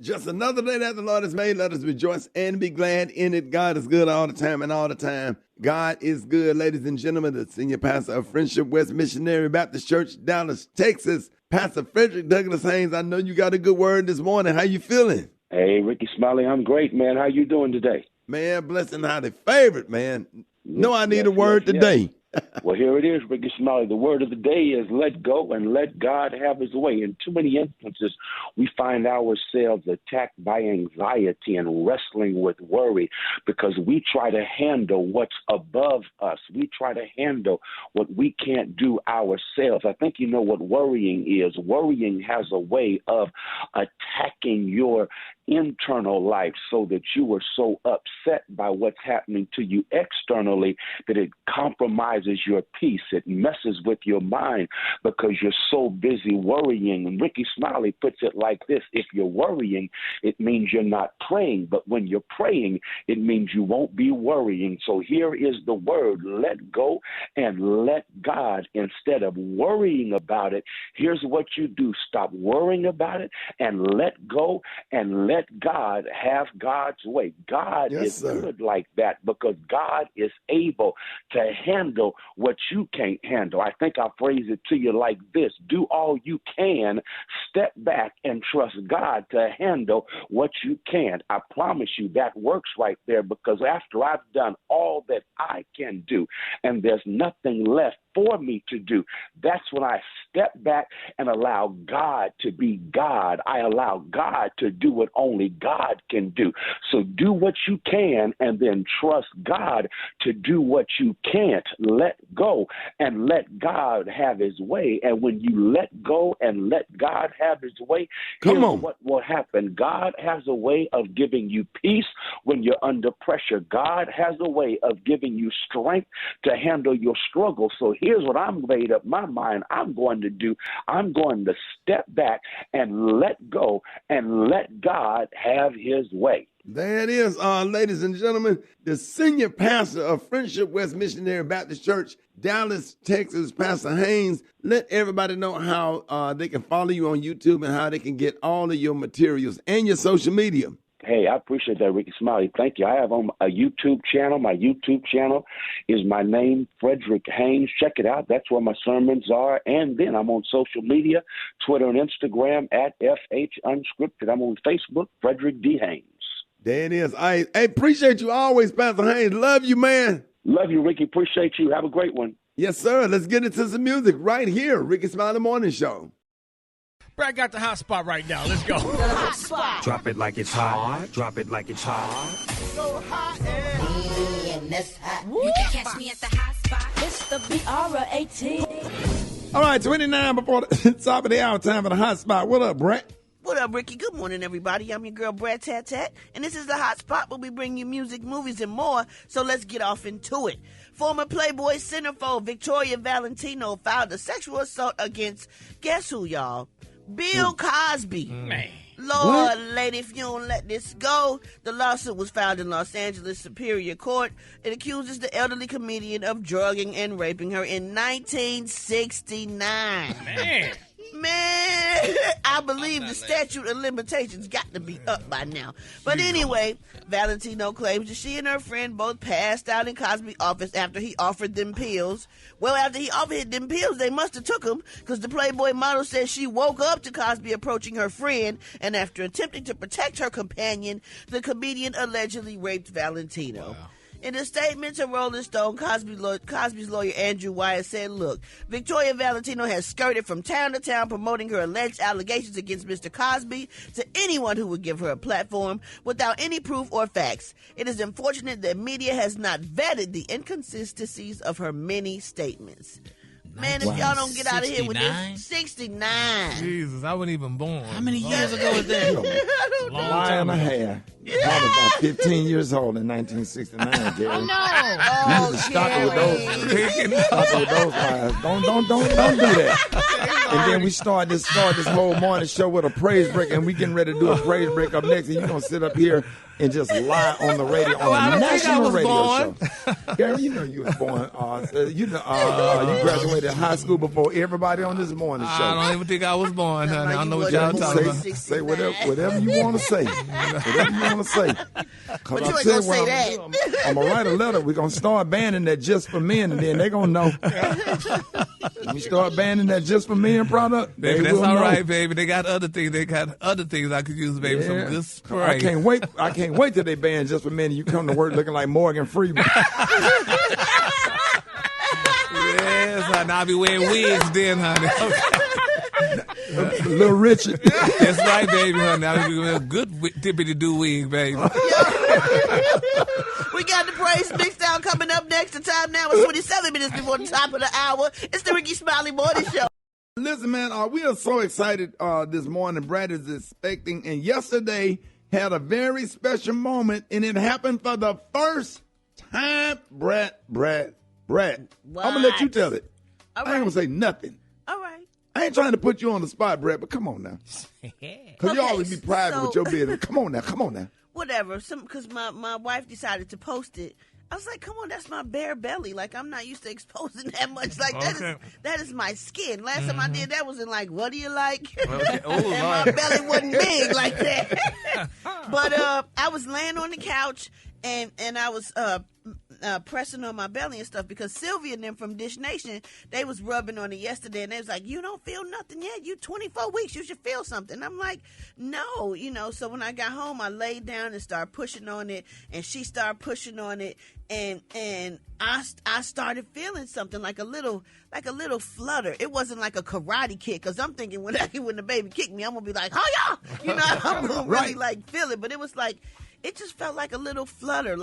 Just another day that the Lord has made. Let us rejoice and be glad in it. God is good all the time, and all the time God is good. Ladies and gentlemen, the senior pastor of Friendship West Missionary Baptist Church, Dallas, Texas, Pastor Frederick Douglass Haynes. I know you got a good word this morning. How you feeling? Hey, Rickey Smiley, I'm great, man. How you doing today? Man, blessed and highly favored, man. No, I need a word today. Well, here it is, Rickey Smiley. The word of the day is let go and let God have his way. In too many instances, we find ourselves attacked by anxiety and wrestling with worry because we try to handle what's above us. We try to handle what we can't do ourselves. I think you know what worrying is. Worrying has a way of attacking your internal life so that you are so upset by what's happening to you externally that it compromises your peace. It messes with your mind because you're so busy worrying. And Rickey Smiley puts it like this: if you're worrying, it means you're not praying. But when you're praying, it means you won't be worrying. So here is the word: let go and let God. Instead of worrying about it, here's what you do: stop worrying about it and let go and let God have God's way. God is good like that because God is able to handle what you can't handle. I think I'll phrase it to you like this: do all you can, step back and trust God to handle what you can't. I promise you that works right there, because after I've done all that I can do and there's nothing left for me to do, that's when I step back and allow God to be God. I allow God to do what only God can do. So do what you can and then trust God to do what you can't. Let go and let God have his way. And when you let go and let God have his way, here's what will happen. God has a way of giving you peace when you're under pressure. God has a way of giving you strength to handle your struggle. So here's what I'm made up my mind I'm going to do. I'm going to step back and let go and let God have his way. There it is, ladies and gentlemen, the senior pastor of Friendship West Missionary Baptist Church, Dallas, Texas, Pastor Haynes. Let everybody know how they can follow you on YouTube and how they can get all of your materials and your social media. Hey, I appreciate that, Rickey Smiley. Thank you. I have on a YouTube channel. My YouTube channel is my name, Frederick Haynes. Check it out. That's where my sermons are. And then I'm on social media, Twitter and Instagram at FH Unscripted. I'm on Facebook, Frederick D. Haynes. There it is. I appreciate you always, Pastor Haynes. Love you, man. Love you, Ricky. Appreciate you. Have a great one. Yes, sir. Let's get into some music right here. Rickey Smiley Morning Show. Brad got the hot spot right now. Let's go. Hot spot. Drop it like it's hot. Drop it like it's hot. So hot and that's hot. You can catch me at the hot spot. It's the BR18. All right, 29 before the top of the hour, time for the hot spot. What up, Brett? What up, Ricky? Good morning, everybody. I'm your girl, Brad Tat Tat, and this is the hot spot where we bring you music, movies, and more. So let's get off into it. Former Playboy centerfold Victoria Valentino filed a sexual assault against, guess who, y'all? Bill Cosby. Man. Lord, lady, if you don't let this go. The lawsuit was filed in Los Angeles Superior Court. It accuses the elderly comedian of drugging and raping her in 1969. Man, I believe the statute of limitations got to be up by now. But anyway, Valentino claims that she and her friend both passed out in Cosby's office after he offered them pills. Well, after he offered them pills, they must have took them, because the Playboy model says she woke up to Cosby approaching her friend, and after attempting to protect her companion, the comedian allegedly raped Valentino. Wow. In a statement to Rolling Stone, Cosby's lawyer Andrew Wyatt said, look, Victoria Valentino has skirted from town to town promoting her alleged allegations against Mr. Cosby to anyone who would give her a platform without any proof or facts. It is unfortunate that media has not vetted the inconsistencies of her many statements. Man, if y'all don't get out of here with this, 69. Jesus, I wasn't even born. How many years ago was that? A lie and a half. I was about 15 years old in 1969, Gary. Oh, no. You need to stop it with those. Stop it with those lies. Don't do that. And then we start this whole morning show with a praise break, and we getting ready to do a praise break up next, and you're going to sit up here and just lie on the radio on I a don't think I national was radio born. show. Gary, you know you was born. You graduated high school before everybody on this morning show. I don't even think I was born, honey. I don't know what y'all talking about. Say whatever you want to say. Whatever you want to say. But you ain't gonna say that. I'm gonna write a letter. We're gonna start banning that Just for Men, and then they're gonna know. When we start banning that Just for Men product, Baby, that's will all know. right, baby. They got other things. They got other things I could use, baby. Some good spray. I can't wait. I can't wait till they ban Just for Men. And you come to work looking like Morgan Freeman. Yes, honey. I'll be wearing wigs then, honey. Okay. Little Richard. That's right, baby, honey. I'll be wearing a good tippity-doo wig, baby. We got the praise mix down coming up next. The time now is 27 minutes before the top of the hour. It's the Rickey Smiley Morning Show. Listen, man, we are so excited this morning. Brad is expecting, and yesterday had a very special moment, and it happened for the first time. Brad, I'm going to let you tell it. All I ain't right. going to say nothing. All right. I ain't trying to put you on the spot, Brad, but come on now. Because you Okay, always be private with your business. Come on now. Whatever. Because my wife decided to post it. I was like, come on, that's my bare belly. Like, I'm not used to exposing that much. Like, that is my skin. Last time I did that was in, like, what do you like? Okay. Oh, And my Lord. belly wasn't big like that. But I was laying on the couch, and I was pressing on my belly and stuff because Sylvia and them from Dish Nation, they was rubbing on it yesterday, and they was like, you don't feel nothing yet. You 24 weeks. You should feel something. I'm like, no, So when I got home, I laid down and started pushing on it, and she started pushing on it, and I started feeling something like a little flutter. It wasn't like a karate kick, because I'm thinking when the baby kicked me, I'm gonna be like, oh yeah, I'm gonna really like feel it. But it was like, it just felt like a little flutter,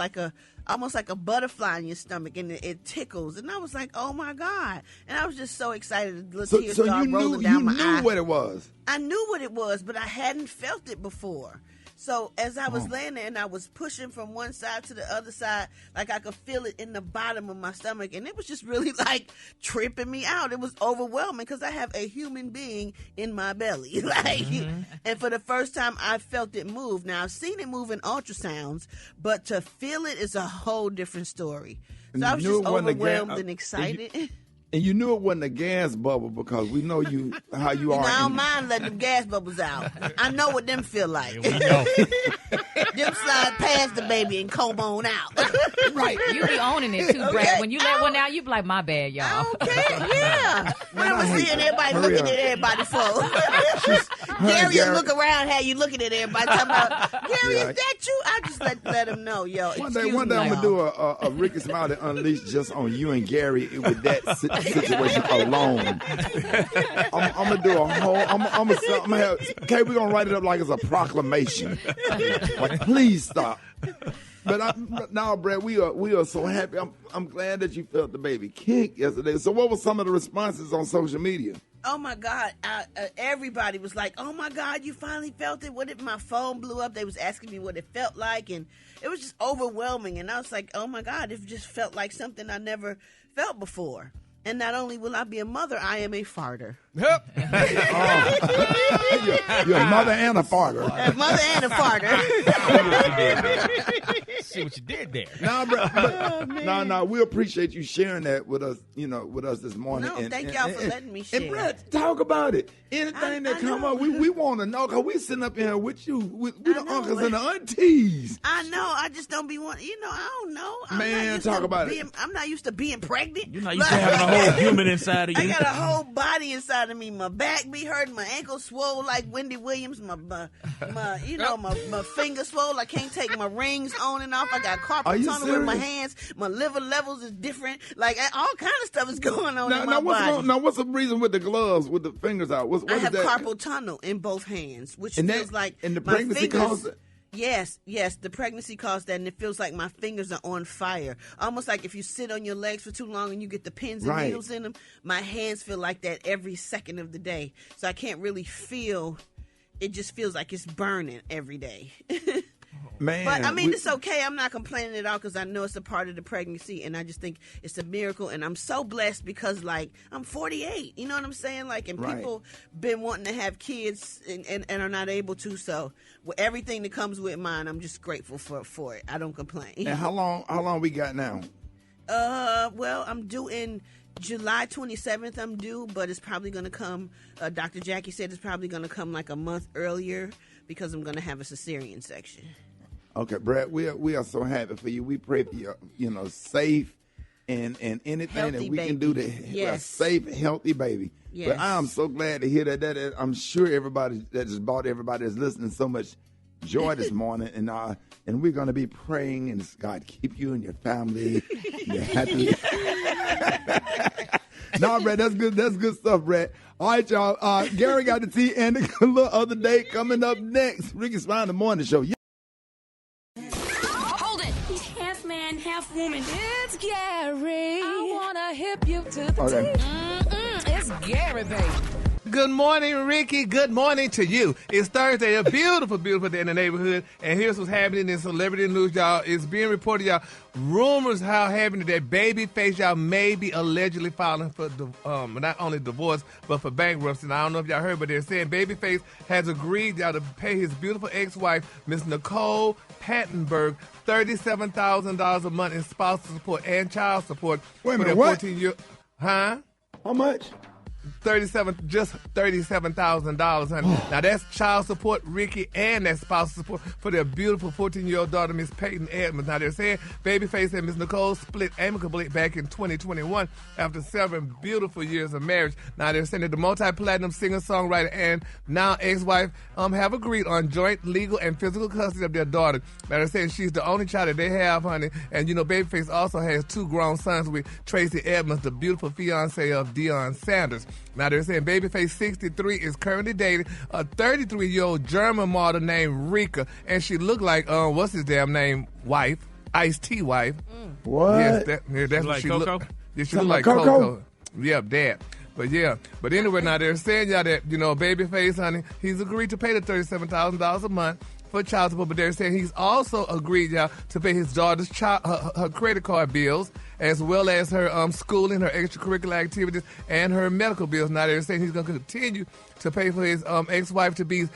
almost like a butterfly in your stomach, and it tickles. And I was like, oh my God. And I was just so excited. The tears started rolling down my eye. You knew what it was. I knew what it was, but I hadn't felt it before. So as I was laying there and I was pushing from one side to the other side, like I could feel it in the bottom of my stomach. And it was just really like tripping me out. It was overwhelming because I have a human being in my belly. And for the first time, I felt it move. Now, I've seen it move in ultrasounds, but to feel it is a whole different story. So I was just overwhelmed and excited. And you knew it wasn't a gas bubble because we know how you are. I don't mind letting them gas bubbles out. I know what them feel like. We know. Them slide past the baby and comb on out. Right. You be owning it too, Brad. Okay. When you let one out, you be like, my bad, y'all. Okay, yeah. What am I seeing everybody looking at everybody for? Gary will look around how you looking at everybody talking about, Gary, is that you? I just let him know, yo. One day I'm gonna do a Rickey Smiley Unleashed just on you and Gary with that situation alone. I'm gonna do a whole. I'm gonna have. Okay, we're gonna write it up like it's a proclamation. Like, please stop. But now, Brad, we are so happy. I'm glad that you felt the baby kick yesterday. So, what were some of the responses on social media? Oh my God! Everybody was like, "Oh my God, you finally felt it!" What if my phone blew up? They was asking me what it felt like, and it was just overwhelming. And I was like, "Oh my God, it just felt like something I never felt before." And not only will I be a mother, I am a farter. Yep. You're a mother and a farter. A mother and a farter. See what you did there. No, we appreciate you sharing that with us. With us this morning. No, thank y'all for letting me share. And Brett, talk about it. Anything that come up, we want to know because we sitting up here with you, with the uncles and the aunties. I know. I just don't be wanting. I don't know. Man, talk about it. I'm not used to being pregnant. You're not used to having a whole human inside of you. I got a whole body inside of me. My back be hurting. My ankle swole like Wendy Williams. My finger swole. I can't take my rings on and off. I got carpal tunnel with my hands. My liver levels is different. Like all kind of stuff is going on in my body. Now, what's the reason with the gloves with the fingers out? What I is have that? carpal tunnel in both hands, which And feels like and the my pregnancy fingers, caused it? Yes, the pregnancy caused that, and it feels like my fingers are on fire. Almost like if you sit on your legs for too long and you get the pins and needles in them. My hands feel like that every second of the day. So I can't really feel. It just feels like it's burning every day. Man, But I mean, it's okay. I'm not complaining at all because I know it's a part of the pregnancy, and I just think it's a miracle. And I'm so blessed because, like, I'm 48. You know what I'm saying? Like, and Right. people been wanting to have kids and are not able to. So, with everything that comes with mine, I'm just grateful for it. I don't complain. And how long we got now? Well, I'm due in July 27th. I'm due, but it's probably going to come. Dr. Jackie said it's probably going to come like a month earlier because I'm going to have a cesarean section. Okay, Brad, we are so happy for you. We pray for you, safe and anything Healthy that we can do to Yes. a safe, healthy baby. Yes. But I'm so glad to hear that I'm sure everybody that just brought everybody that's listening so much joy this morning, and we're going to be praying, and God keep you and your family. You're happy. No, Brad, that's good. That's good stuff, Brad. All right, y'all. Gary got the tea and the little other day coming up next. Rickey Smiley Morning Show. Hold it. He's half man, half woman. It's Gary. I wanna hip you to the Okay. tea. It's Gary, baby. Good morning, Ricky. Good morning to you. It's Thursday, a beautiful, beautiful day in the neighborhood. And here's what's happening in celebrity news, y'all. It's being reported, y'all, rumors how happening that Babyface, y'all, may be allegedly filing for not only divorce, but for bankruptcy. And I don't know if y'all heard, but they're saying Babyface has agreed, y'all, to pay his beautiful ex-wife, Miss Nicole Pattenberg, $37,000 a month in spousal support and child support. Wait a for minute, their what? 14-year. Huh? How much? $37,000, honey. Now that's child support, Ricky, and that's spousal support for their beautiful 14-year-old daughter, Miss Peyton Edmonds. Now they're saying Babyface and Miss Nicole split amicably back in 2021 after several beautiful years of marriage. Now they're saying that the multi-platinum singer-songwriter and now ex-wife have agreed on joint legal and physical custody of their daughter. Now they're saying she's the only child that they have, honey. And Babyface also has 2 grown sons with Tracy Edmonds, the beautiful fiance of Deion Sanders. Now they're saying Babyface 63 is currently dating a 33-year-old German model named Rika, and she looked like what's his damn name? Wife, Ice-T wife. What? Yes, that's what Like she Coco? look. Yeah, she Something look like like Coco? Coco. Yep, that. But anyway, now they're saying y'all that Babyface, honey, he's agreed to pay the $37,000 a month for child support, but they're saying he's also agreed, y'all, to pay his daughter's her credit card bills, as well as her schooling, her extracurricular activities, and her medical bills. Now they're saying he's going to continue to pay for his ex-wife to be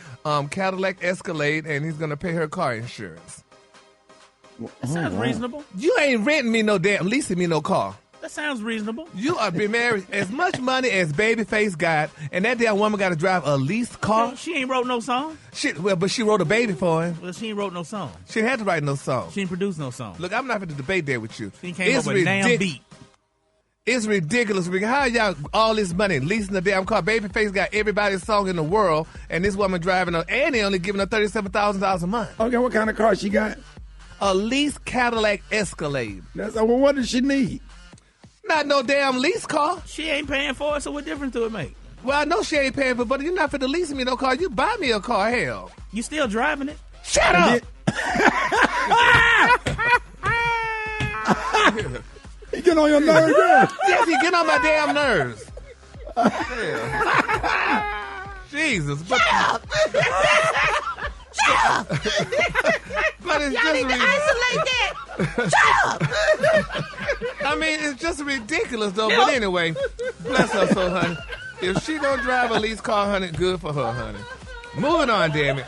Cadillac Escalade, and he's going to pay her car insurance. That sounds reasonable. You ain't renting me no damn, leasing me no car. That sounds reasonable. You are been married as much money as Babyface got, and that damn woman got to drive a leased car. She ain't wrote no song. But she wrote a baby for him. Well, she ain't wrote no song. She didn't have to write no song. She ain't produced no song. Look, I'm not going to debate that with you. She came up with a damn beat. It's ridiculous. How y'all all this money leasing a damn car? Babyface got everybody's song in the world, and this woman driving and they only giving her $37,000 a month. Okay, what kind of car she got? A leased Cadillac Escalade. Well, what does she need? Not no damn lease car. She ain't paying for it, so what difference do it make? Well, I know she ain't paying for it, but you're not for the leasing me no car. You buy me a car, hell. You still driving it? Shut up! He get on your nerves, girl. Yes, he get on my damn nerves. Jesus. But, but it's Y'all need to isolate that. Shut up. I mean, it's just ridiculous, though. But anyway, bless her soul, honey. If she don't drive a lease car, honey, good for her, honey. Moving on, damn it.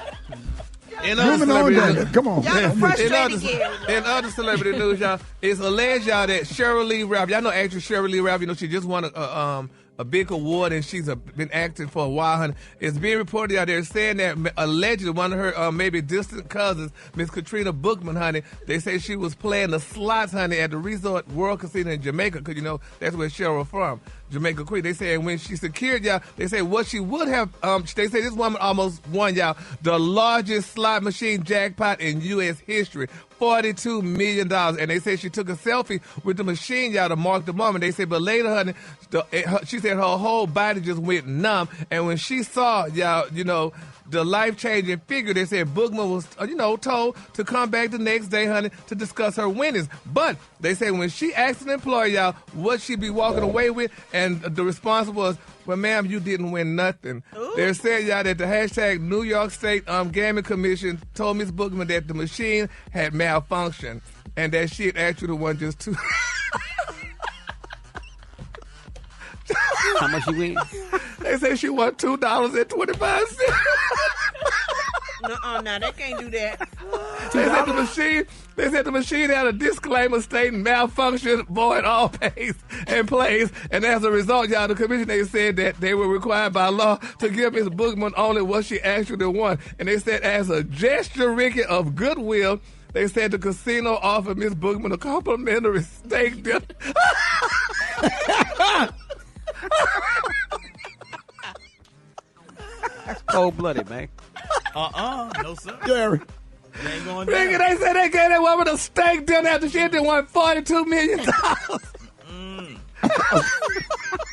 Moving on, damn it. Come on. Y'all frustrated Gary. In other celebrity news, y'all, it's alleged, y'all, that Sheryl Lee Ralph, y'all know actress Sheryl Lee Ralph, she just won a big award, and she's been acting for a while, honey. It's being reported out there saying that allegedly one of her maybe distant cousins, Miss Katrina Bookman, honey, they say she was playing the slots, honey, at the Resort World Casino in Jamaica, because, that's where Sheryl from, Jamaica Queen. They say when she secured, y'all, they say what she would have, they say this woman almost won, y'all, the largest slot machine jackpot in U.S. history. $42 million. And they say she took a selfie with the machine, y'all, to mark the moment. They say, but later, honey, she said her whole body just went numb. And when she saw, y'all, the life-changing figure, they said Bookman was, told to come back the next day, honey, to discuss her winnings. But they say when she asked an employee, y'all, what she'd be walking away with, and And the response was, well, ma'am, you didn't win nothing. Ooh. They're saying, y'all, that the hashtag New York State Gambling Commission told Ms. Bookman that the machine had malfunctioned and that she had actually won just two. How much you win? They say she won $2.25. No, they can't do that. They said the machine had a disclaimer stating malfunction, void all pays and plays. And as a result, y'all, the commission, they said that they were required by law to give Ms. Bookman only what she actually won. And they said as a gesture, Rickey, of goodwill, they said the casino offered Ms. Bookman a complimentary steak dinner. That's cold-blooded, man. No, sir. Gary. It ain't going Rickey, down. they said they gave that woman a steak dinner after she had won $42 million.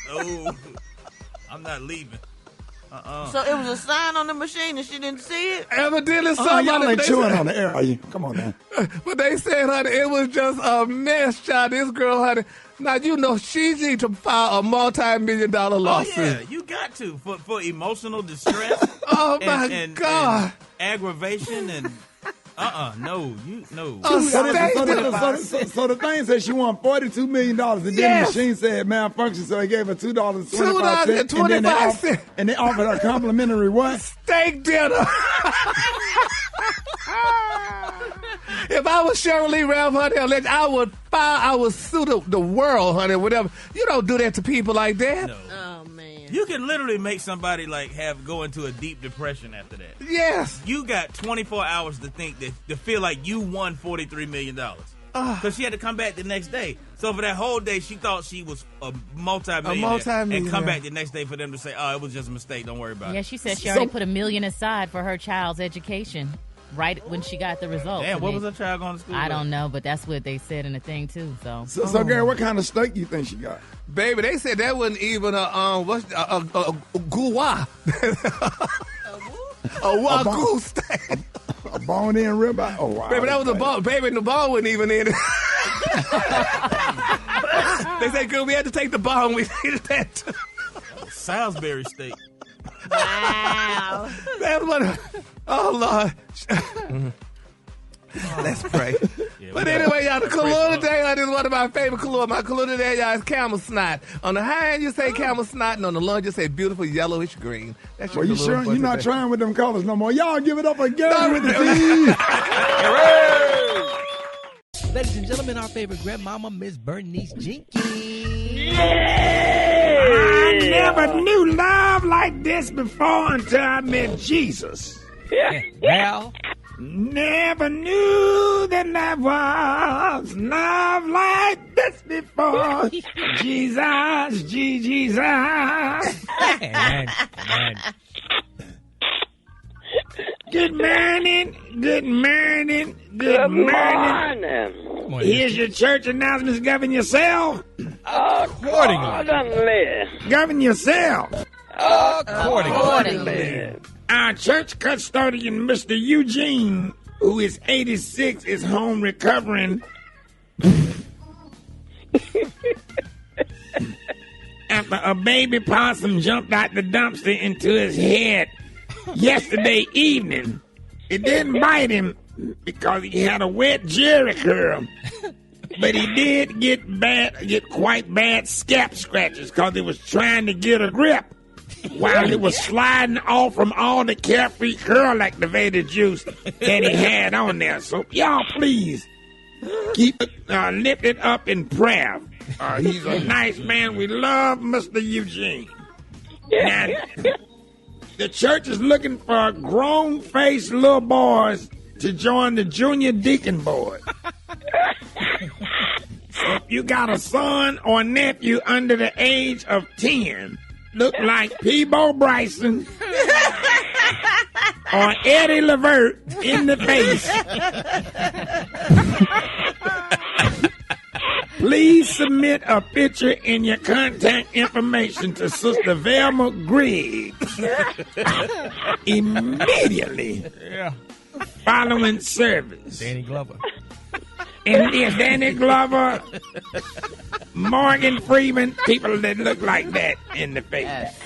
Oh, I'm not leaving. So it was a sign on the machine and she didn't see it? Evidently, Y'all somebody. ain't chewing on the air, are you? Come on now. But they said, honey, it was just a mess, child. This girl, honey. Now, you know, she needs to file a multi-million-dollar lawsuit. Oh, yeah, you got to for emotional distress. Oh, my God. And aggravation and no. So the thing said she won $42 million, and then the machine said malfunction, so they gave her $2.25, and they offered her complimentary what? Steak dinner. If I was Shirley Ralph, honey, I would sue the world, honey, whatever. You don't do that to people like that. No. Oh, man. You can literally make somebody go into a deep depression after that. Yes. You got 24 hours to think to feel like you won $43 million. Because she had to come back the next day. So for that whole day, she thought she was a multi-millionaire. And come back the next day for them to say, oh, it was just a mistake. Don't worry about it. Yeah, she said she already put $1 million aside for her child's education right when she got the results. Damn, what was her child going to school I with? don't know, but that's what they said in the thing, too. So Gary, what kind of steak you think she got? Baby, they said that wasn't even a guwa. A wagyu steak. A bone-in ribeye? Oh, wow. Baby, that was a bone. Baby, the bone wasn't even in it. They said, girl, we had to take the bone. We needed that too. Salisbury steak. Wow. That's what. Oh, Lord. Let's pray. Yeah, But anyway, y'all, the color today is one of my favorite color. My color today, y'all, is camel snot. On the high end, you say camel snot, and on the low end, you say beautiful yellowish green. That's your Well, you color sure for you're not today. trying with them colors no more? Y'all give it up for Gary with the T. Ladies and gentlemen, our favorite grandmama, Miss Bernice Jenkins. I never knew love like this before until I met Jesus. Well, Never knew that love was love like this before. Jesus, Jesus. man. Good morning. Here's your church announcements. Govern yourself. Accordingly. Govern yourself. Accordingly. Our church custodian, Mr. Eugene, who is 86, is home recovering after a baby possum jumped out the dumpster into his head yesterday evening. It didn't bite him because he had a wet jerry curl, but he did get quite bad scalp scratches because he was trying to get a grip while it was sliding off from all the carefree curl activated juice that he had on there. So y'all please keep it lifted up in prayer. He's a nice man. We love Mr. Eugene. Now, the church is looking for grown-faced little boys to join the junior deacon board. So if you got a son or nephew under the age of 10, look like Peebo Bryson or Eddie Levert in the face, please submit a picture and your contact information to Sister Velma Griggs immediately following service. Danny Glover. And yes, Danny Glover, Morgan Freeman, people that look like that in the face. Yes.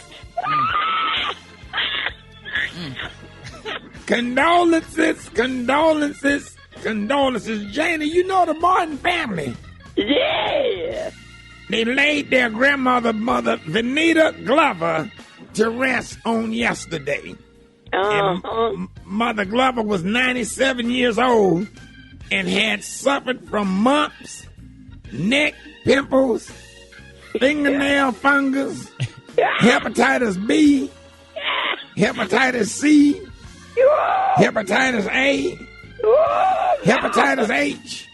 Condolences. Janie, you know the Martin family. Yeah. They laid their grandmother, Mother Venita Glover, to rest on yesterday. And Mother Glover was 97 years old and had suffered from mumps, neck pimples, fingernail fungus, hepatitis B, hepatitis C, hepatitis A, hepatitis H,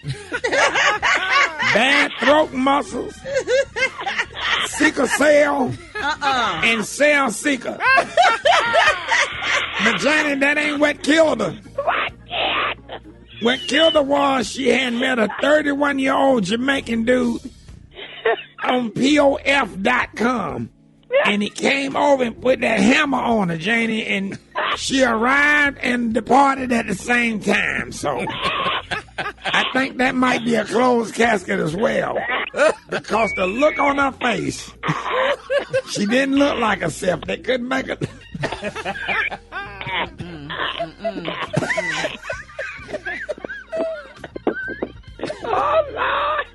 bad throat muscles, sickle cell, and cell seeker. But Johnny, that ain't what killed her. What killed her was she had met a 31-year-old Jamaican dude on POF.com. And he came over and put that hammer on her, Janie, and she arrived and departed at the same time. So I think that might be a closed casket as well. Because the look on her face, she didn't look like herself. They couldn't make her. Oh, Lord.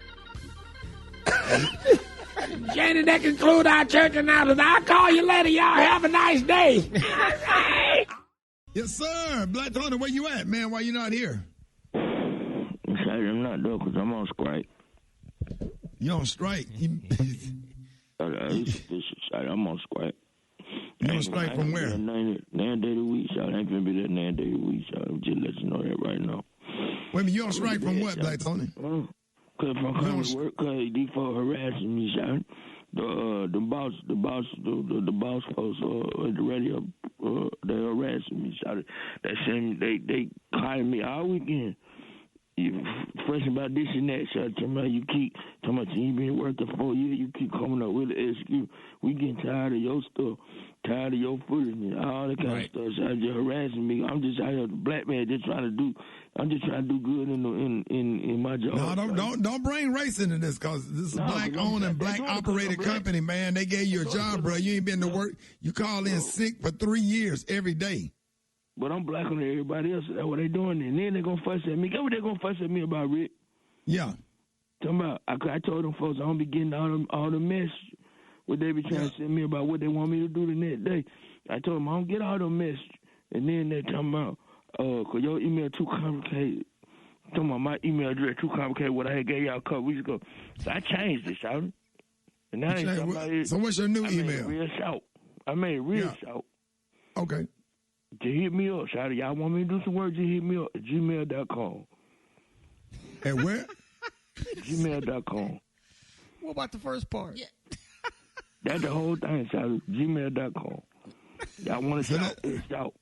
Janie, that conclude our church announcements. I'll call you later. Y'all have a nice day. Yes, sir. Black Tony, where you at, man? Why you not here? I'm not there because I'm on strike. You on strike? I'm on strike. You on strike from where? 9 days a week, so I ain't gonna be there 9 days a week, so I'm just let you know that right now. Wait a minute, you on strike from what, Black Tony? Because I'm coming to work, because these folks harassing me, son. The boss folks at the radio, they harassing me, son. They calling me all weekend. You fussing about this and that, so you keep talking about you been working 4 years, you keep coming up with an excuse. We getting tired of your stuff, tired of your foolishness, all that kind of stuff. So just harassing me. I'm just out here, the black man, just trying to do good in my job. No, don't bring race into this, because this is black owned and black operated company, man. They gave you a job, bro. You ain't been to work. You call in sick for 3 years every day. But I'm blacker than everybody else. That's what they doing. And then they're going to fuss at me. Guess what they're going to fuss at me about, Rick? Yeah. Talking about, I told them folks I don't be getting all the mess what they be trying to send me about what they want me to do the next day. I told them I don't get all the mess. And then they're talking about, because your email too complicated. Talking about my email address too complicated, what I had gave y'all a couple weeks ago. So I changed it, Shouty. And now they talking about it. So what's your new email? I made it real shout. Okay. Just hit me up, Shouty. Y'all want me to do some work, just hit me up at gmail.com. At where? gmail.com. What about the first part? Yeah. That's the whole thing, Shouty. gmail.com. Y'all want to shout? Shout.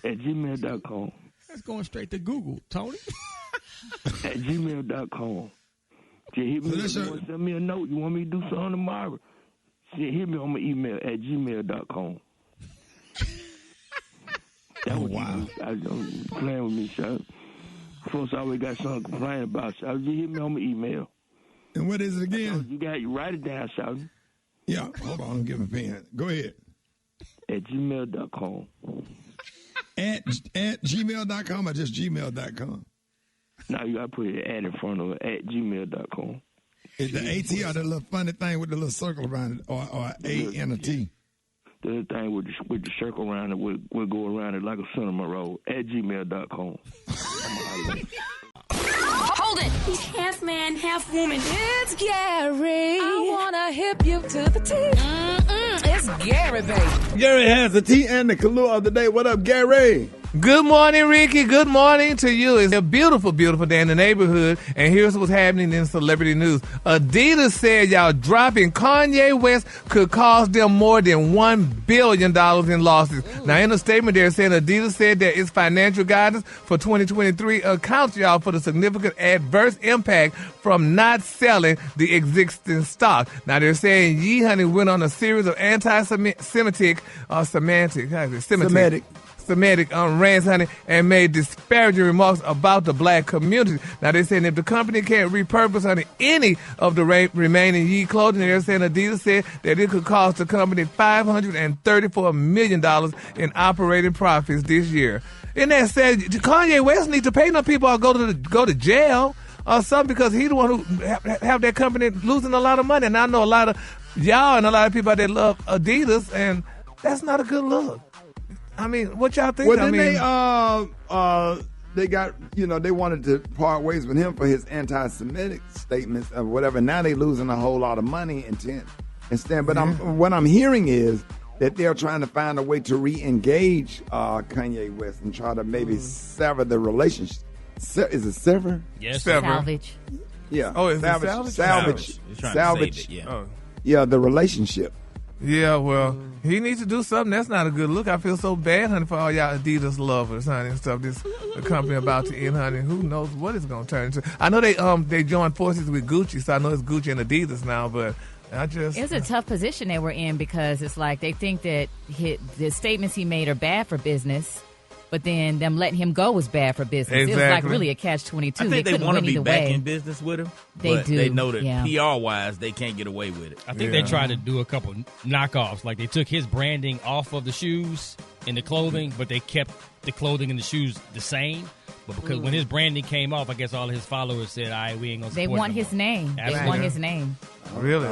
At gmail.com. That's going straight to Google, Tony. At gmail.com. Just hit me up. You want to send me a note? You want me to do something tomorrow? Just hit me on my email at gmail.com. Wow. Don't playing with me, son. Folks always got something to complain about, so just hit me on my email. And what is it again? You write it down, son. Yeah, hold on, give me a pen. Go ahead. At gmail.com. At gmail.com or just gmail.com? No, you got to put it at in front of it, at gmail.com. Is the AT or the little funny thing with the little circle around it, or A and a T? The thing with the circle around it, we'll go around it like a cinnamon roll, at gmail.com. Hold it! He's half man, half woman. It's Gary. I wanna hip you to the T. It's Gary, baby. Gary has the tea and the clue of the day. What up, Gary? Good morning, Ricky. Good morning to you. It's a beautiful, beautiful day in the neighborhood. And here's what's happening in celebrity news. Adidas said, y'all, dropping Kanye West could cost them more than $1 billion in losses. Now, in a statement, they're saying Adidas said that its financial guidance for 2023 accounts, y'all, for the significant adverse impact from not selling the existing stock. Now, they're saying Ye Honey went on a series of anti-Semitic, anti-Semitic rants, honey, and made disparaging remarks about the black community. Now, they're saying if the company can't repurpose, honey, any of the remaining Yee clothing, they're saying Adidas said that it could cost the company $534 million in operating profits this year. And that said, Kanye West needs to pay them people or go to jail or something, because he's the one who have that company losing a lot of money. And I know a lot of y'all and a lot of people that love Adidas, and that's not a good look. I mean, what y'all think? Well, then they got, they wanted to part ways with him for his anti-Semitic statements or whatever. Now they losing a whole lot of money instead. But what I'm hearing is that they're trying to find a way to re-engage Kanye West and try to maybe sever the relationship. Is it sever? Yes, sever. Salvage. Yeah. Oh, is salvage. it Salvage. Salvage. Yeah. Oh. Yeah, the relationship. Yeah, well, he needs to do something. That's not a good look. I feel so bad, honey, for all y'all Adidas lovers, honey, and stuff. This the company about to end, honey. Who knows what it's going to turn into? I know they joined forces with Gucci, so I know it's Gucci and Adidas now, but it's a tough position they were in, because it's like they think that the statements he made are bad for business, but then them letting him go was bad for business. Exactly. It was like really a catch-22. I think they want to be back in business with him. They do. They know that PR-wise, they can't get away with it. I think they tried to do a couple knockoffs. Like they took his branding off of the shoes and the clothing, but they kept the clothing and the shoes the same. But because when his branding came off, I guess all his followers said, "All right, we ain't gonna support him." They want his name. Absolutely. They want his name. Really?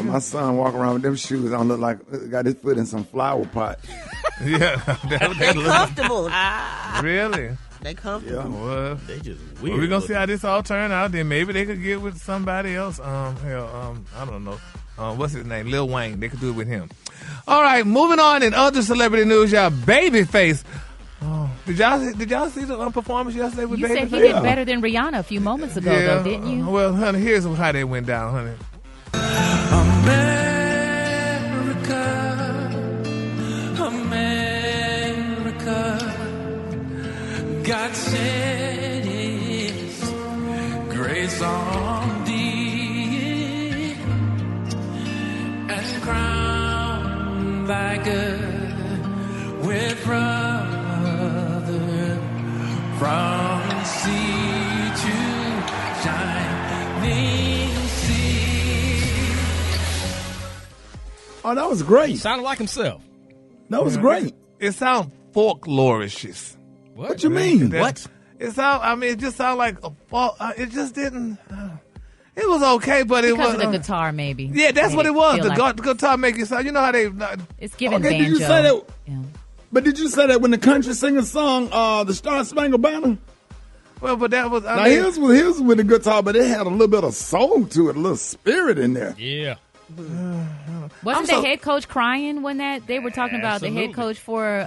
My son walking around with them shoes. I don't look like got his foot in some flower pot. Yeah, They're comfortable. Really? They comfortable. Yeah. Well, They just weird. we're gonna see how this all turn out. Then maybe they could get with somebody else. I don't know. What's his name? Lil Wayne. They could do it with him. All right, moving on in other celebrity news, y'all. Babyface. Oh, did y'all see the performance yesterday with Babyface? You said he did better than Rihanna a few moments ago, though, didn't you? Well, honey, here's how they went down, honey. America, God sent His grace on thee and crown thy good with brother from sea to shining sea. Oh, that was great. Sounded like himself. That was great. It sounds folklorish. What you mean? What? It just sounded like a folk. It just didn't. It was okay, but it was because of the guitar, maybe. Yeah, that's what it was. The like guitar make it sound. You know how they. It's giving Okay, banjo. did you say that? Yeah. But did you say that when the country singer sung "The Star Spangled Banner"? Well, but that was. His was with the guitar, but it had a little bit of soul to it, a little spirit in there. Yeah. Wasn't the head coach crying when they were talking about Absolutely. the head coach for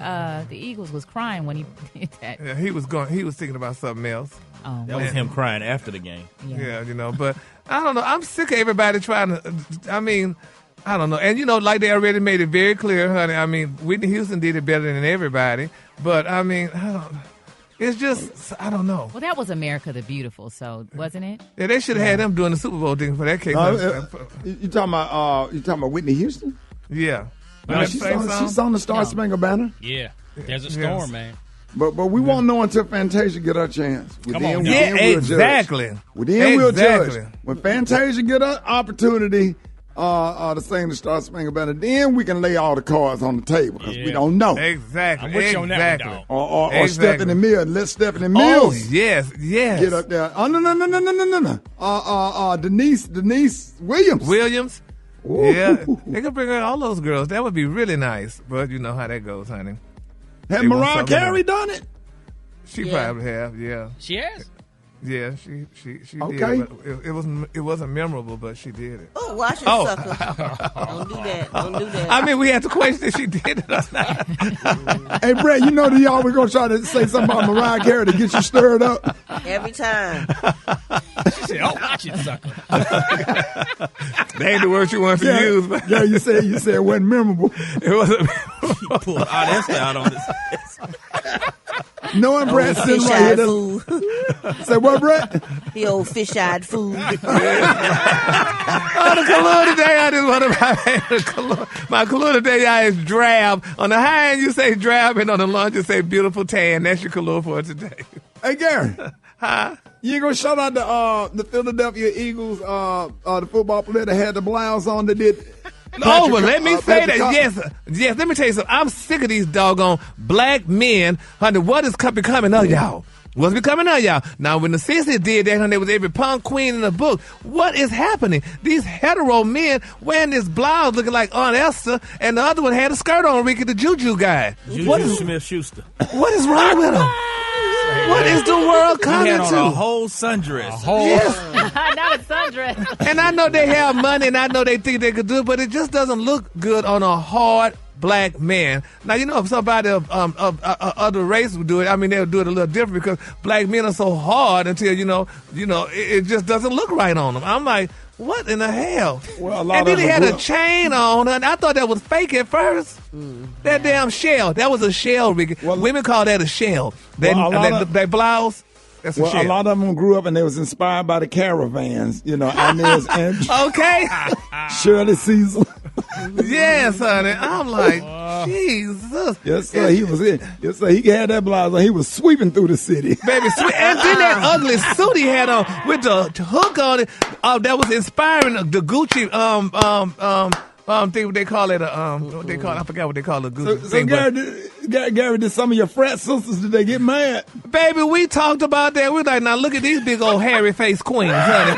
the Eagles was crying when he did that? Yeah, he was thinking about something else. Oh, That was him crying after the game. Yeah, but I don't know. I'm sick of everybody trying to. I don't know. And like they already made it very clear, honey. Whitney Houston did it better than everybody, but I don't. It's just, I don't know. Well, that was America the Beautiful, so wasn't it? Yeah, they should have had them doing the Super Bowl thing for that case. You talking about Whitney Houston? Yeah. She's on the Star Spangled Banner. Yeah. There's a storm, man. But we won't know until Fantasia get her chance. Exactly. We'll judge. When Fantasia get her opportunity to sing the Star Spangled Banner, then we can lay all the cards on the table because we don't know. Exactly. I'm with you on that one, dog. Or Stephanie Mills. Let Stephanie Mills. Oh, yes. Get up there. Oh, no. Denise Williams. Ooh. Yeah. They could bring in all those girls. That would be really nice. But you know how that goes, honey. Had Mariah Carey done it? She probably have, yeah. She has? Yeah, she okay. did. But it wasn't memorable, but she did it. Oh, watch it, sucker. Don't do that. We had to question if she did it or not. Hey, Brett, you always going to try to say something about Mariah Carey to get you stirred up? Every time. She said, "Oh, watch it, sucker." That ain't the word you want to use. But yeah, you said it wasn't memorable. It wasn't memorable. Pulled Adidas out on this. Knowing Brett sitting right fish-eyed here. fool. Say what, Brett? The old fish-eyed fool. Oh, the color today, I just want to my color today is drab. On the high end, you say drab, and on the lunch, you say beautiful tan. That's your color for today. Hey, Gary. Huh? You ain't gonna shout out the Philadelphia Eagles, the football player that had the blouse on that did. No, but let me say that. Yes. Let me tell you something. I'm sick of these doggone black men. Honey, what is becoming of y'all? What's becoming of y'all? Now, when the 60s did that, honey, there was every punk queen in the book. What is happening? These hetero men wearing this blouse looking like Aunt Esther, and the other one had a skirt on, Ricky, the Juju guy. Juju Smith-Schuster. What is wrong with him? What is the world coming had on to? a whole sundress. Yes. Not a sundress. And I know they have money, and I know they think they could do it, but it just doesn't look good on a hard black man. Now, you know, if somebody of other race would do it, I mean, they'll do it a little different because black men are so hard until, it just doesn't look right on them. I'm like, what in the hell? Well, and then he had a chain on, and I thought that was fake at first. That damn shell. That was a shell, Ricky. Well, women call that a shell. That blouse. That's a shell. A lot of them grew up and they was inspired by the caravans, Inez and okay. Shirley Caesar. Yes, honey. I'm like, Jesus. Yes, sir. He was in. Yes, sir. He had that blouse on. He was sweeping through the city. Baby, and then that ugly suit he had on with the hook on it. That was inspiring the Gucci thing. What they call it? What they call? I forgot what they call it. Gucci thing. Gary, did some of your frat sisters, did they get mad? Baby, we talked about that. We're like, now look at these big old hairy face queens, honey.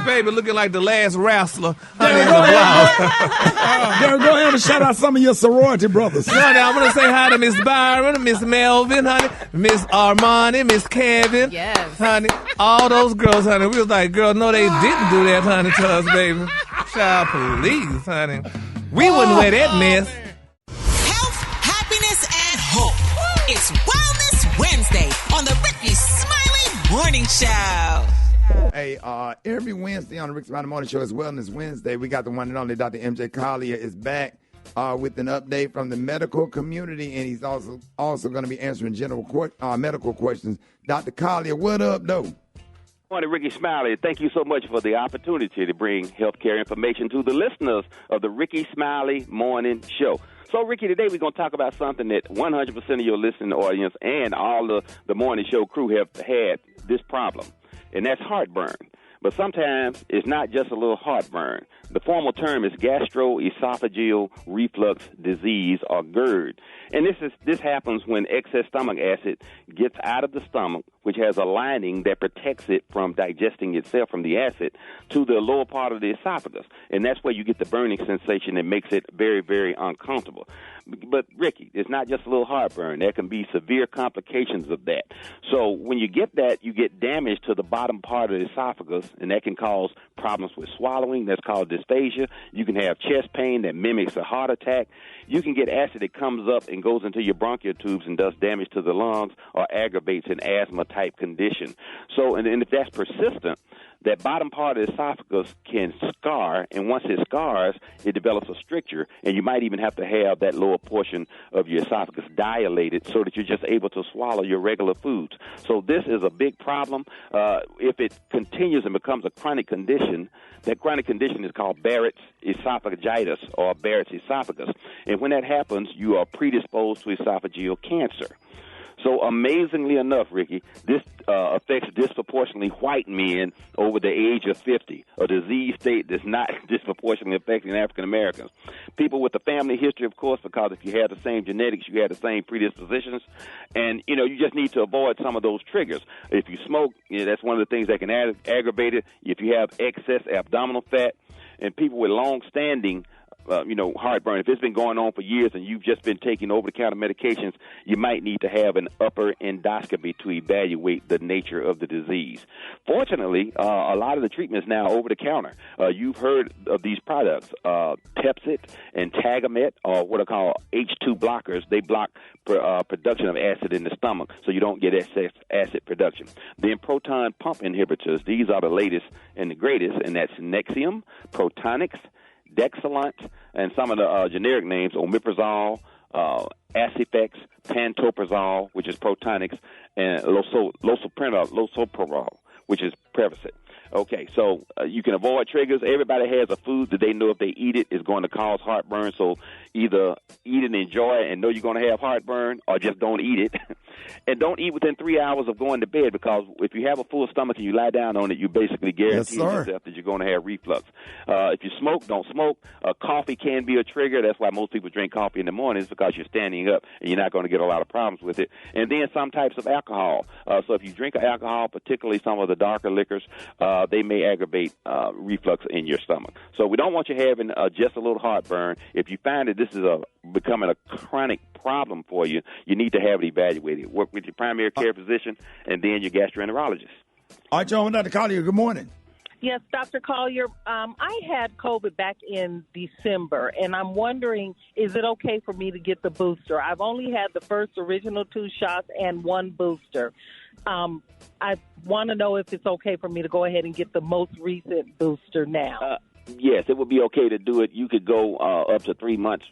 Baby, looking like the last wrestler. Honey, Gary, go ahead and shout out some of your sorority brothers. Honey, I'm going to say hi to Miss Byron, Miss Melvin, honey, Miss Armani, Miss Kevin. Yes. Honey, all those girls, honey. We was like, girl, no, they didn't do that, honey, to us, baby. Child, please, honey. We wouldn't wear that mess. It's Wellness Wednesday on the Rickey Smiley Morning Show. Hey, every Wednesday on the Rickey Smiley Morning Show is Wellness Wednesday. We got the one and only Dr. MJ Collier is back with an update from the medical community, and he's also going to be answering general medical questions. Dr. Collier, what up, though? Morning, Rickey Smiley. Thank you so much for the opportunity to bring healthcare information to the listeners of the Rickey Smiley Morning Show. So, Ricky, today we're going to talk about something that 100% of your listening audience and all the morning show crew have had this problem, and that's heartburn. But sometimes it's not just a little heartburn. The formal term is gastroesophageal reflux disease, or GERD. And this happens when excess stomach acid gets out of the stomach, which has a lining that protects it from digesting itself from the acid, to the lower part of the esophagus. And that's where you get the burning sensation that makes it very, very uncomfortable. But, Ricky, it's not just a little heartburn. There can be severe complications of that. So when you get that, you get damage to the bottom part of the esophagus, and that can cause problems with swallowing. That's called dysphagia. You can have chest pain that mimics a heart attack. You can get acid that comes up and goes into your bronchial tubes and does damage to the lungs or aggravates an asthma-type condition. So, and if that's persistent, that bottom part of the esophagus can scar, and once it scars, it develops a stricture, and you might even have to have that lower portion of your esophagus dilated so that you're just able to swallow your regular foods. So this is a big problem. If it continues and becomes a chronic condition, that chronic condition is called Barrett's esophagitis, or Barrett's esophagus. And when that happens, you are predisposed to esophageal cancer. So amazingly enough, Ricky, this affects disproportionately white men over the age of 50, a disease state that's not disproportionately affecting African Americans. People with a family history, of course, because if you have the same genetics, you have the same predispositions. And, you just need to avoid some of those triggers. If you smoke, that's one of the things that can aggravate it. If you have excess abdominal fat, and people with long-standing heartburn, if it's been going on for years and you've just been taking over-the-counter medications, you might need to have an upper endoscopy to evaluate the nature of the disease. Fortunately, a lot of the treatments now over-the-counter. You've heard of these products, Pepcid and Tagamet, or what are called H2 blockers. They block production of acid in the stomach, so you don't get excess acid production. Then proton pump inhibitors. These are the latest and the greatest, and that's Nexium, Protonix, Dexilant, and some of the generic names, omeprazole, Acifex, Pantoprazole, which is Protonix, and Losoprostol, which is Prevacid. Okay, so you can avoid triggers. Everybody has a food that they know if they eat it is going to cause heartburn. So either eat it and enjoy it and know you're going to have heartburn, or just don't eat it. And don't eat within 3 hours of going to bed, because if you have a full stomach and you lie down on it, you basically guarantee yourself that you're going to have reflux. If you smoke, don't smoke. Coffee can be a trigger. That's why most people drink coffee in the mornings, because you're standing up and you're not going to get a lot of problems with it. And then some types of alcohol. So if you drink alcohol, particularly some of the darker liquors, they may aggravate reflux in your stomach. So we don't want you having just a little heartburn. If you find that this is becoming a chronic problem for you, you need to have it evaluated. Work with your primary care physician and then your gastroenterologist. All right, John, Dr. Collier, good morning. Yes, Dr. Collier, I had COVID back in December, and I'm wondering, is it okay for me to get the booster? I've only had the first original 2 shots and 1 booster. I want to know if it's okay for me to go ahead and get the most recent booster now. Yes, it would be okay to do it. You could go up to 3 months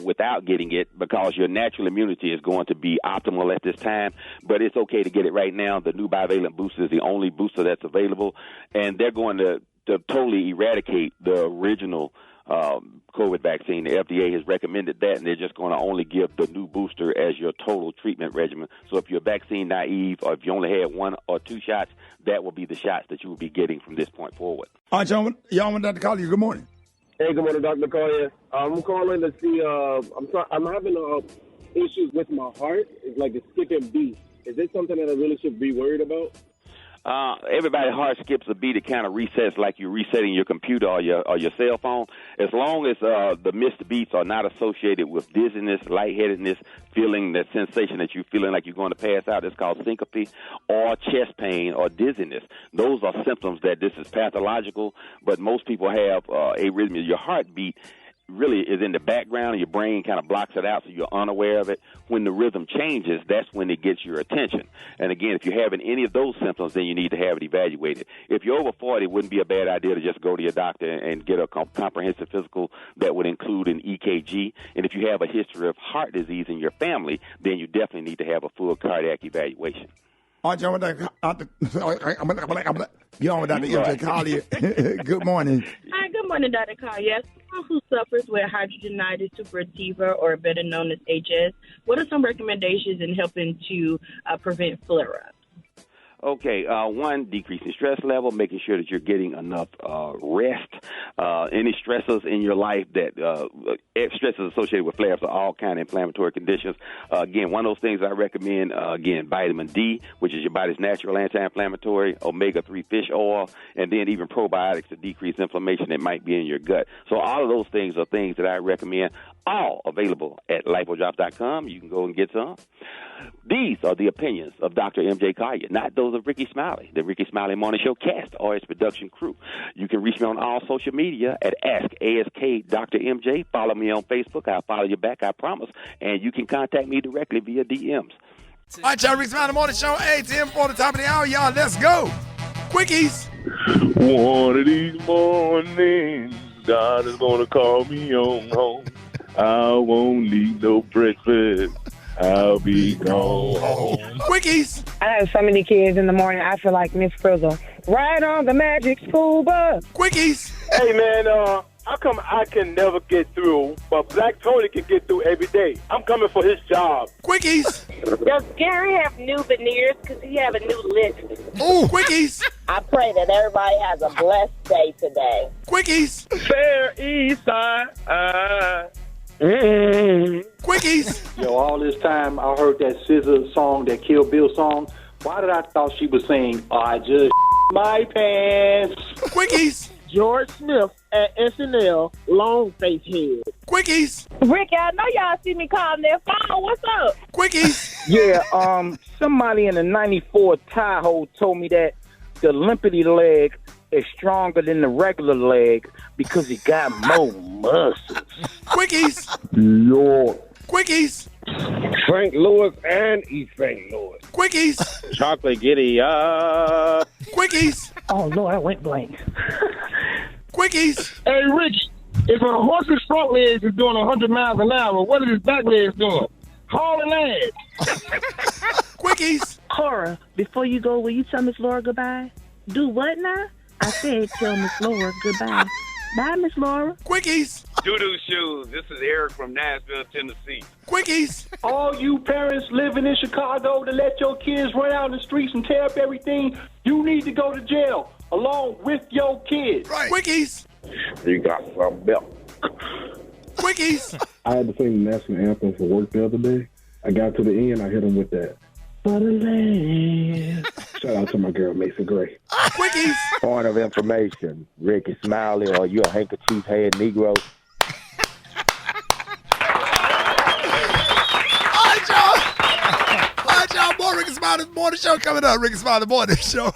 without getting it, because your natural immunity is going to be optimal at this time. But it's okay to get it right now. The new bivalent booster is the only booster that's available, and they're going to totally eradicate the original COVID vaccine. The FDA has recommended that, and they're just going to only give the new booster as your total treatment regimen. So if you're vaccine naive, or if you only had 1 or 2 shots, that will be the shots that you will be getting from this point forward. All right, John, Dr. Collier, good morning. Hey, good morning, Dr. Collier. I'm calling to see, I'm having issues with my heart. It's like a skipping beat. Is this something that I really should be worried about? Everybody's heart skips a beat. It kind of resets like you're resetting your computer or your cell phone. As long as the missed beats are not associated with dizziness, lightheadedness, feeling that sensation that you're feeling like you're going to pass out, it's called syncope, or chest pain or dizziness. Those are symptoms that this is pathological, but most people have arrhythmia. Your heartbeat really is in the background, and your brain kind of blocks it out, so you're unaware of it. When the rhythm changes, that's when it gets your attention. And again, if you're having any of those symptoms, then you need to have it evaluated. If you're over 40, it wouldn't be a bad idea to just go to your doctor and get a comprehensive physical that would include an EKG. And if you have a history of heart disease in your family, then you definitely need to have a full cardiac evaluation. All right, John, you're on with Dr. MJ Collier. Good morning. Hi, good morning, Dr. Collier. Someone who suffers with hidradenitis suppurativa, or better known as HS, what are some recommendations in helping to prevent flare-ups? Okay, one, decreasing stress level, making sure that you're getting enough rest. Any stressors in your life that stressors associated with flares are all kind of inflammatory conditions. Again, one of those things I recommend, vitamin D, which is your body's natural anti-inflammatory, omega-3 fish oil, and then even probiotics to decrease inflammation that might be in your gut. So all of those things are things that I recommend, all available at lipodrops.com. You can go and get some. These are the opinions of Dr. MJ Collier, not those of Rickey Smiley, the Rickey Smiley Morning Show cast or its production crew. You can reach me on all social media at AskAskDrMJ. Follow me on Facebook. I'll follow you back, I promise. And you can contact me directly via DMs. All right, y'all, Rickey Smiley Morning Show, 8:10 for the top of the hour. Y'all, let's go. Quickies. One of these mornings, God is going to call me on home. I won't need no breakfast. I'll be gone home. Quickies. I have so many kids in the morning. I feel like Miss Frizzle. Right on the magic school bus. Quickies. Hey, man, how come I can never get through, but Black Tony can get through every day? I'm coming for his job. Quickies. Does Gary have new veneers? Because he have a new list. Ooh, quickies. I pray that everybody has a blessed day today. Quickies. Fair East Side. Quickies. Yo, all this time I heard that SZA song, that Kill Bill song. Why did I thought she was saying, I just my pants? Quickies. George Smith at SNL, long face head. Quickies. Ricky, I know y'all see me calling their phone. What's up? Quickies. Yeah, somebody in the 94 Tahoe told me that the limpity leg is stronger than the regular leg because it got more muscles. Quickies. Lord. Quickies. Frank Lewis and East Frank Lewis. Quickies. Chocolate giddy up. Quickies. Oh, Lord, I went blank. Quickies. Hey, Ricky, If a horse's front legs is doing 100 miles an hour, what are his back legs doing? Hauling ass. Quickies. Cora, before you go, will you tell Miss Laura goodbye? Do what now? I said tell Miss Laura goodbye. Bye, Miss Laura. Quickies. Doo-doo shoes. This is Eric from Nashville, Tennessee. Quickies. All you parents living in Chicago to let your kids run out in the streets and tear up everything, you need to go to jail along with your kids. Right. Quickies. You got some milk. Quickies. I had to sing the national anthem for work the other day. I got to the end, I hit him with that. For the land. Shout out to my girl, Mason Gray. Quickies. Point of information, Rickey Smiley, or you a handkerchief head Negro? All right, y'all. More Rickey Smiley Morning Show coming up. Rickey Smiley Morning Show.